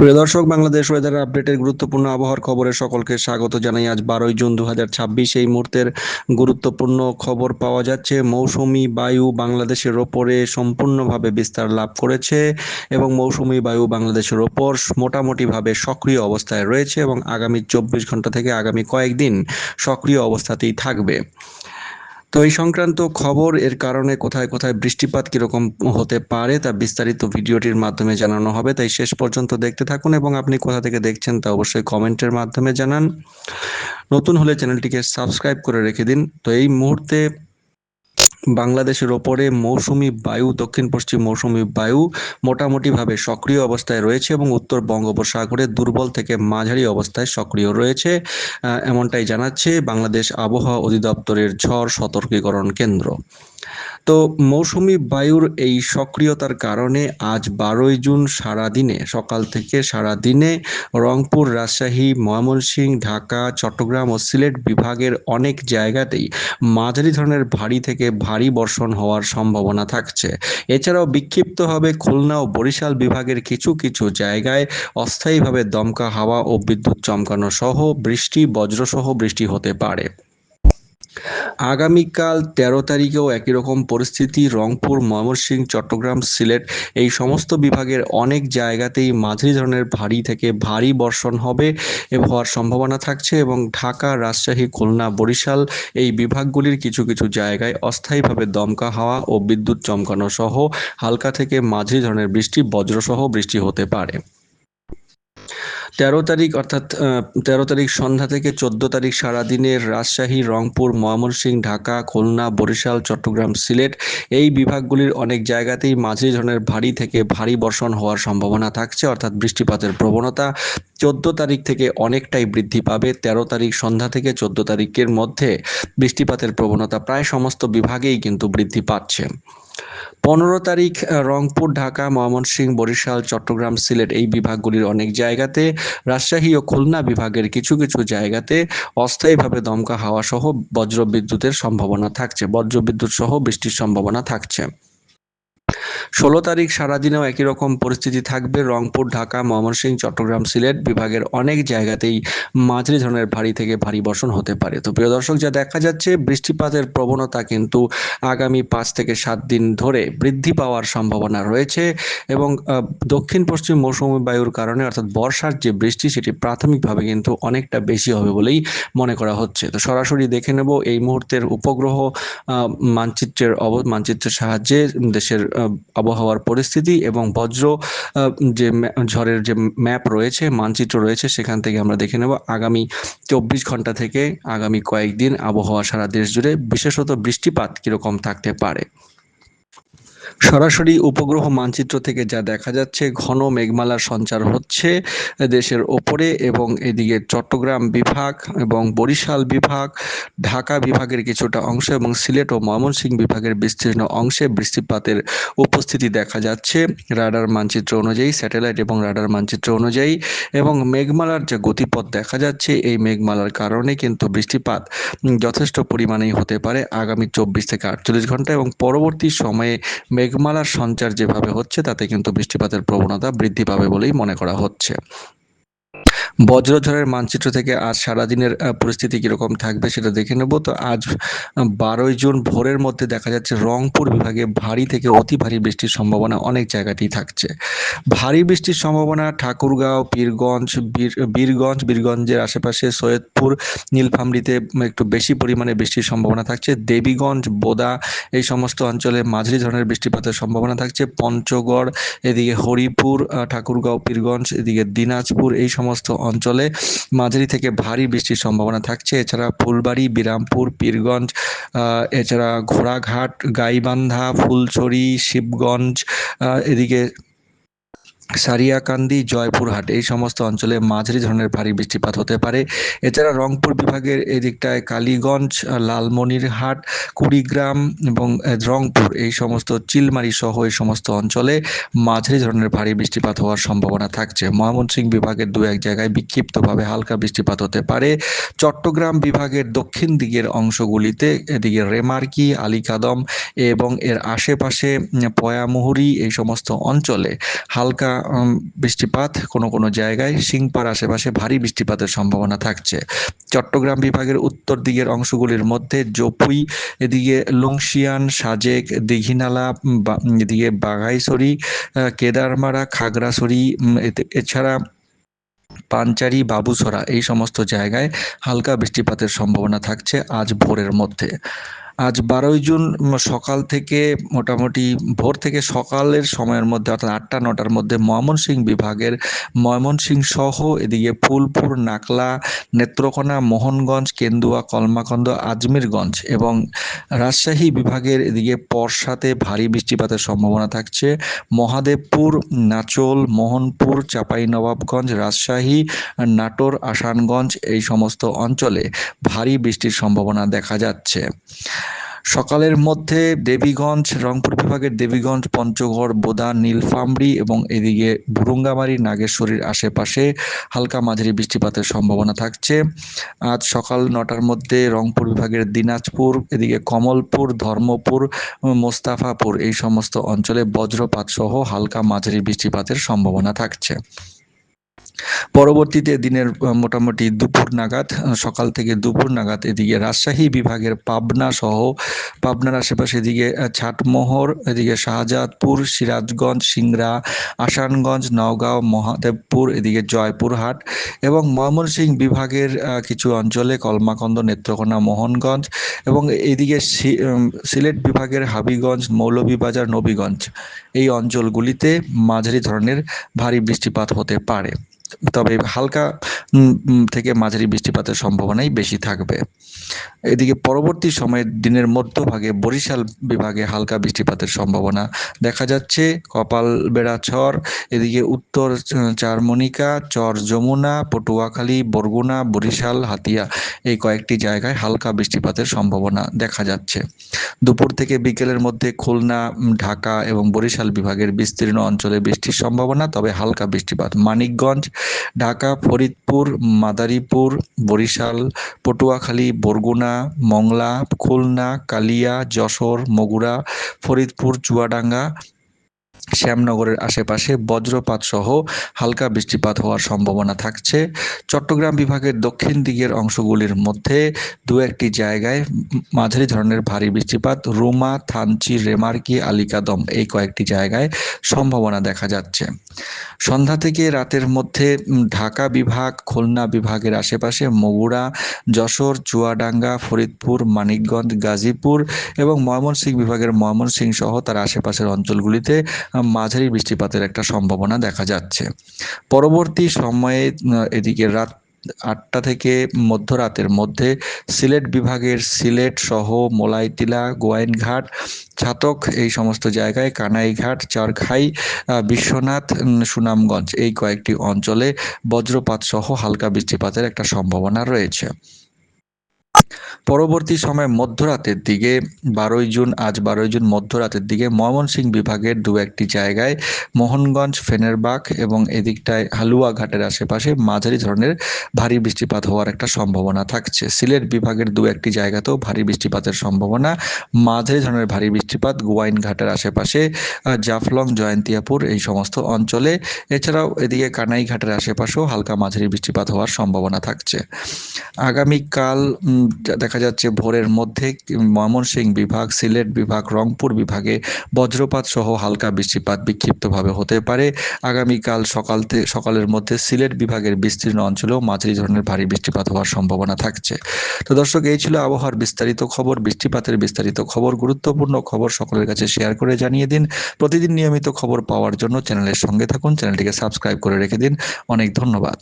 প্রিয় দর্শক, বাংলাদেশ ওয়েদার আপডেটের গুরুত্বপূর্ণ আবহাওয়ার খবরে সকলকে স্বাগত জানাই। আজ 12 জুন 2026 এই মুহূর্তের গুরুত্বপূর্ণ খবর পাওয়া যাচ্ছে। মৌসুমি বায়ু বাংলাদেশের ওপরে সম্পূর্ণভাবে বিস্তার লাভ করেছে এবং মৌসুমি বায়ু বাংলাদেশের ওপর মোটামুটিভাবে সক্রিয় অবস্থায় রয়েছে এবং আগামী 24 ঘন্টা থেকে আগামী কয়েকদিন সক্রিয় অবস্থাতেই থাকবে। তো এই সংক্রান্ত খবর, এর কারণে কোথায় কোথায় বৃষ্টিপাত কীরকম হতে পারে তা বিস্তারিত ভিডিওটির মাধ্যমে জানানো হবে, তাই শেষ পর্যন্ত দেখতে থাকুন এবং আপনি কোথা থেকে দেখছেন তা অবশ্যই কমেন্টের মাধ্যমে জানান। নতুন হলে চ্যানেলটিকে সাবস্ক্রাইব করে রেখে দিন। তো এই মুহূর্তে বাংলাদেশের ওপরে মৌসুমি বায়ু, দক্ষিণ পশ্চিম মৌসুমি বায়ু মোটামুটিভাবে সক্রিয় অবস্থায় রয়েছে এবং উত্তর বঙ্গোপসাগরে দুর্বল থেকে মাঝারি অবস্থায় সক্রিয় রয়েছে, এমনটাই জানাচ্ছে বাংলাদেশ আবহাওয়া অধিদপ্তরের ঝড় সতর্কীকরণ কেন্দ্র। তো মৌসুমি বায়ুর এই সক্রিয়তার কারণে আজ 12 জুন সারাদিনে, সকাল থেকে সারাদিনে রংপুর, রাজশাহী, ময়মনসিংহ, ঢাকা, চট্টগ্রাম ও সিলেট বিভাগের অনেক জায়গাতেই মাঝারি ধরনের ভারী থেকে ভারী বর্ষণ হওয়ার সম্ভাবনা থাকছে। এছাড়াও বিক্ষিপ্তভাবে খুলনা ও বরিশাল বিভাগের কিছু কিছু জায়গায় অস্থায়ীভাবে দমকা হাওয়া ও বিদ্যুৎ চমকানো সহ বৃষ্টি, বজ্রসহ বৃষ্টি হতে পারে। আগামীকাল 13 তারিখেও একই রকম পরিস্থিতি। রংপুর, ময়মনসিংহ, চট্টগ্রাম, সিলেট এই সমস্ত বিভাগের অনেক জায়গাতেই মাঝারি ধরনের ভারী থেকে ভারী বর্ষণ হবে এবং হওয়ার সম্ভাবনা থাকছে এবং ঢাকা, রাজশাহী, খুলনা, বরিশাল এই বিভাগগুলির কিছু কিছু জায়গায় অস্থায়ীভাবে দমকা হাওয়া ও বিদ্যুৎ চমকানো সহ হালকা থেকে মাঝারি ধরনের বৃষ্টি, বজ্রসহ বৃষ্টি হতে পারে। 13 তারিখ অর্থাৎ 13 তারিখ সন্ধ্যা থেকে 14 তারিখ সারাদিনের রাজশাহী, রংপুর, ময়মনসিংহ, ঢাকা, খুলনা, বরিশাল, চট্টগ্রাম, সিলেট এই বিভাগগুলির অনেক জায়গাতেই মাঝারি ধরনের ভারী থেকে ভারী বর্ষণ হওয়ার সম্ভাবনা থাকছে, অর্থাৎ বৃষ্টিপাতের প্রবণতা 14 তারিখ থেকে অনেকটাই বৃদ্ধি পাবে। 13 তারিখ সন্ধ্যা থেকে 14 তারিখের মধ্যে বৃষ্টিপাতের প্রবণতা প্রায় সমস্ত বিভাগেই কিন্তু বৃদ্ধি পাচ্ছে। 15 তারিখ রংপুর, ঢাকা, ময়মনসিংহ, বরিশাল, চট্টগ্রাম, সিলেট এই বিভাগগুলির অনেক জায়গাতে, রাজশাহী ও খুলনা বিভাগের কিছু কিছু জায়গাতে অস্থায়ীভাবে দমকা হাওয়া সহ বজ্রবিদ্যুতের সম্ভাবনা থাকছে, বজ্রবিদ্যুৎ সহ বৃষ্টির সম্ভাবনা থাকছে। 16 তারিখ সারাদিনেও একই রকম পরিস্থিতি থাকবে। রংপুর, ঢাকা, ময়মনসিংহ, চট্টগ্রাম, সিলেট বিভাগের অনেক জায়গাতেই মাঝারি ধরনের ভারী থেকে ভারী বর্ষণ হতে পারে। তো প্রিয় দর্শক, যা দেখা যাচ্ছে বৃষ্টিপাতের প্রবণতা কিন্তু আগামী 5 থেকে 7 দিন ধরে বৃদ্ধি পাওয়ার সম্ভাবনা রয়েছে এবং দক্ষিণ পশ্চিম মৌসুমী বায়ুর কারণে অর্থাৎ বর্ষার যে বৃষ্টি সেটি প্রাথমিকভাবে কিন্তু অনেকটা বেশি হবে বলেই মনে করা হচ্ছে। তো সরাসরি দেখে নেব এই মুহূর্তের উপগ্রহ মানচিত্রের সাহায্যে দেশের আবহাওয়ার পরিস্থিতি এবং বজ্র যে ঝড়ের যে ম্যাপ রয়েছে, মানচিত্র রয়েছে, সেখান থেকে আমরা দেখে নেব আগামী 24 ঘন্টা থেকে আগামী কয়েকদিন আবহাওয়া সারা দেশ জুড়ে বিশেষত বৃষ্টিপাত কীরকম থাকতে পারে। সরাসরি উপগ্রহ মানচিত্র থেকে যা দেখা যাচ্ছে, ঘন মেঘমালার সঞ্চার হচ্ছে দেশের ওপরে এবং এদিকে চট্টগ্রাম বিভাগ এবং বরিশাল বিভাগ, ঢাকা বিভাগের কিছুটা অংশ এবং সিলেট ও ময়মনসিংহ বিভাগের বিস্তীর্ণ অংশে বৃষ্টিপাতের উপস্থিতি দেখা যাচ্ছে রাডার মানচিত্র অনুযায়ী, স্যাটেলাইট এবং রাডার মানচিত্র অনুযায়ী। এবং মেঘমালার যে গতিপথ দেখা যাচ্ছে, এই মেঘমালার কারণে কিন্তু বৃষ্টিপাত যথেষ্ট পরিমাণেই হতে পারে আগামী 24 থেকে 48 ঘন্টা এবং পরবর্তী সময়ে মেঘমালার সঞ্চার যেভাবে হচ্ছে তাতে কিন্তু বৃষ্টিপাতের প্রবণতা বৃদ্ধি পাবে বলেই মনে করা হচ্ছে। বজ্রঝড়ের মানচিত্র থেকে আজ সারাদিনের পরিস্থিতি কীরকম থাকবে সেটা দেখে নেব। তো আজ 12 জুন ভোরের মধ্যে দেখা যাচ্ছে রংপুর বিভাগে ভারী থেকে অতি ভারী বৃষ্টির সম্ভাবনা অনেক জায়গাতেই থাকছে। ভারী বৃষ্টির সম্ভাবনা ঠাকুরগাঁও, পীরগঞ্জ, বীরগঞ্জের আশেপাশে সৈয়দপুর, নীলফামারীতে একটু বেশি পরিমাণে বৃষ্টির সম্ভাবনা থাকছে। দেবীগঞ্জ, বোদা এই সমস্ত অঞ্চলে মাঝারি ধরনের বৃষ্টিপাতের সম্ভাবনা থাকছে। পঞ্চগড়, এদিকে হরিপুর, ঠাকুরগাঁও, পীরগঞ্জ, এদিকে দিনাজপুর এই সমস্ত অঞ্চলে মাঝারি থেকে ভারী বৃষ্টির সম্ভাবনা থাকছে। এছাড়া ফুলবাড়ি, বিরামপুর, পীরগঞ্জ, এছাড়া ঘোড়াঘাট, গাইবান্ধা, ফুলছড়ি, শিবগঞ্জ, এদিকে সারিয়াকান্দি, জয়পুরহাট এই সমস্ত অঞ্চলে মাঝারি ধরনের ভারী বৃষ্টিপাত হতে পারে। এছাড়া রংপুর বিভাগের এদিকটায় কালীগঞ্জ, লালমনিরহাট, কুড়িগ্রাম এবং রংপুর এই সমস্ত চিলমারি সহ এই সমস্ত অঞ্চলে মাঝারি ধরনের ভারী বৃষ্টিপাত হওয়ার সম্ভাবনা থাকছে। ময়মনসিংহ বিভাগের 2-1 জায়গায় বিক্ষিপ্তভাবে হালকা বৃষ্টিপাত হতে পারে। চট্টগ্রাম বিভাগের দক্ষিণ দিকের অংশগুলিতে, এদিকে রেমার্কি, আলীকাদম এবং এর আশেপাশে পয়ামুহুরী এই সমস্ত অঞ্চলে হালকা বৃষ্টিপাত, কোনো জায়গায় সিংপার আশেপাশে ভারী বৃষ্টিপাতের সম্ভাবনা থাকছে। চট্টগ্রাম বিভাগের উত্তর দিকের অংশগুলির মধ্যে জপুই, এদিকে লুংশিয়ান, সাজেক, দীঘিনালা, এদিকে বাঘাইছড়ি, কেদারমারা, খাগড়াছড়ি, এছাড়া পাঞ্চারি, বাবুছড়া এই সমস্ত জায়গায় হালকা বৃষ্টিপাতের সম্ভাবনা থাকছে আজ ভোরের মধ্যে। আজ 12ই জুন সকাল থেকে মোটামুটি ভোর থেকে সকালের সময়ের মধ্যে অর্থাৎ 8টা-9টার মধ্যে ময়মনসিংহ বিভাগের ময়মনসিংহ সহ এদিকে ফুলপুর, নাকলা, নেত্রকোনা, মোহনগঞ্জ, কেন্দুয়া, কলমাকান্দা, আজমিরগঞ্জ এবং রাজশাহী বিভাগের এদিকে পরশাতে ভারী বৃষ্টিপাতের সম্ভাবনা থাকছে। মহাদেবপুর, নাচোল, মোহনপুর, চাঁপাইনবাবগঞ্জ, রাজশাহী, নাটোর, আসানগঞ্জ এই সমস্ত অঞ্চলে ভারী বৃষ্টির সম্ভাবনা দেখা যাচ্ছে। সকালের মধ্যে দেবীগঞ্জ, রংপুর বিভাগের দেবীগঞ্জ, পঞ্চগড়, বোদা, নীলফামারী এবং এদিকে ভুরুঙ্গামারী, নাগেশ্বরীর আশেপাশে হালকা মাঝারি বৃষ্টিপাতের সম্ভাবনা থাকছে। আজ সকাল 9টার মধ্যে রংপুর বিভাগের দিনাজপুর, এদিকে কমলপুর, ধর্মপুর, মোস্তাফাপুর এই সমস্ত অঞ্চলে বজ্রপাত সহ হালকা মাঝারি বৃষ্টিপাতের সম্ভাবনা থাকছে। পরবর্তীতে দিনের মোটামুটি দুপুর নাগাদ, সকাল থেকে দুপুর নাগাদ এদিকে রাজশাহী বিভাগের পাবনা সহ পাবনার আশেপাশে এদিকে ছাটমোহর, এদিকে শাহজাদপুর, সিরাজগঞ্জ, সিংড়া, আসানগঞ্জ, নওগাঁও, মহাদেবপুর, এদিকে জয়পুরহাট এবং ময়মনসিংহ বিভাগের কিছু অঞ্চলে কলমাকান্দা, নেত্রকোনা, মোহনগঞ্জ এবং এদিকে সিলেট বিভাগের হাবিগঞ্জ, মৌলভীবাজার, নবীগঞ্জ এই অঞ্চলগুলিতে মাঝারি ধরনের ভারী বৃষ্টিপাত হতে পারে, তবে হালকা থেকে মাঝারি বৃষ্টিপাতের সম্ভাবনাই বেশি থাকবে। এদিকে পরবর্তী সময়ে দিনের মধ্যভাগে বরিশাল বিভাগে হালকা বৃষ্টিপাতের সম্ভাবনা দেখা যাচ্ছে। কপালবেড়া চর, এদিকে উত্তর চারমনিকা, চর যমুনা, পটুয়াখালী, বরগুনা, বরিশাল, হাতিয়া এই কয়েকটি জায়গায় হালকা বৃষ্টিপাতের সম্ভাবনা দেখা যাচ্ছে। দুপুর থেকে বিকেলের মধ্যে খুলনা, ঢাকা এবং বরিশাল বিভাগের বিস্তীর্ণ অঞ্চলে বৃষ্টির সম্ভাবনা, তবে হালকা বৃষ্টিপাত। মানিকগঞ্জ, ঢাকা, ফরিদপুর, মাদারীপুর, বরিশাল, পটুয়াখালী, বরগুনা, মংলা, খুলনা, কালিয়া, যশোর, বগুড়া, ফরিদপুর, চুয়াডাঙ্গা, শ্যামনগরের আশেপাশে বজ্রপাত সহ হালকা বৃষ্টিপাত হওয়ার সম্ভাবনা থাকছে। চট্টগ্রাম বিভাগের দক্ষিণ দিকের অংশগুলির মধ্যে দু একটি জায়গায় মাঝারি ধরনের ভারী বৃষ্টিপাত, রুমা, থানচি, রেমার্কি, আলিকাদম এই কয়েকটি জায়গায় সম্ভাবনা দেখা যাচ্ছে। সন্ধ্যা থেকে রাতের মধ্যে ঢাকা বিভাগ, খুলনা বিভাগের আশেপাশে বগুড়া, যশোর, চুয়াডাঙ্গা, ফরিদপুর, মানিকগঞ্জ, গাজীপুর এবং ময়মনসিংহ বিভাগের ময়মনসিংহ সহ তার আশেপাশের অঞ্চলগুলিতে মাঝারি বৃষ্টিপাতের একটা সম্ভাবনা দেখা যাচ্ছে। পরবর্তী সময়ে এদিকে রাত 8টা থেকে মধ্যরাতের মধ্যে সিলেট বিভাগের সিলেট সহ মোলাইটিলা, গোয়াইনঘাট, ছাতক এই সমস্ত জায়গায়, কানাইঘাট, চরখাই, বিশ্বনাথ, সুনামগঞ্জ এই কয়েকটি অঞ্চলে বজ্রপাত সহ হালকা বৃষ্টিপাতের একটা সম্ভাবনা রয়েছে। পরবর্তী সময় মধ্যরাতের দিকে 12ই জুন, আজ 12ই জুন মধ্যরাতের দিকে ময়মনসিংহ বিভাগের দু একটি জায়গায়, মোহনগঞ্জ, ফেনেরবাগ এবং এদিকটায় হালুয়াঘাটের আশেপাশে মাঝারি ধরনের ভারী বৃষ্টিপাত হওয়ার একটা সম্ভাবনা থাকছে। সিলেট বিভাগের দু একটি জায়গাতেও ভারী বৃষ্টিপাতের সম্ভাবনা, মাঝারি ধরনের ভারী বৃষ্টিপাত গোয়াইনঘাটের আশেপাশে, জাফলং, জয়ন্তিয়াপুর এই সমস্ত অঞ্চলে। এছাড়াও এদিকে কানাইঘাটের আশেপাশেও হালকা মাঝারি বৃষ্টিপাত হওয়ার সম্ভাবনা থাকছে। আগামীকাল দেখা যাচ্ছে ভোরের মধ্যে ময়মনসিংহ বিভাগ, সিলেট বিভাগ, রংপুর বিভাগে বজ্রপাত সহ হালকা বৃষ্টিপাত বিক্ষিপ্তভাবে হতে পারে। আগামীকাল সকালের মধ্যে সিলেট বিভাগের বিস্তীর্ণ অঞ্চলেও মাঝারি ধরনের ভারী বৃষ্টিপাত হওয়ার সম্ভাবনা থাকছে। তো দর্শক, এই ছিল আবহাওয়ার বিস্তারিত খবর, বৃষ্টিপাতের বিস্তারিত খবর, গুরুত্বপূর্ণ খবর সকলের কাছে শেয়ার করে জানিয়ে দিন। প্রতিদিন নিয়মিত খবর পাওয়ার জন্য চ্যানেলের সঙ্গে থাকুন, চ্যানেলটিকে সাবস্ক্রাইব করে রেখে দিন। অনেক ধন্যবাদ।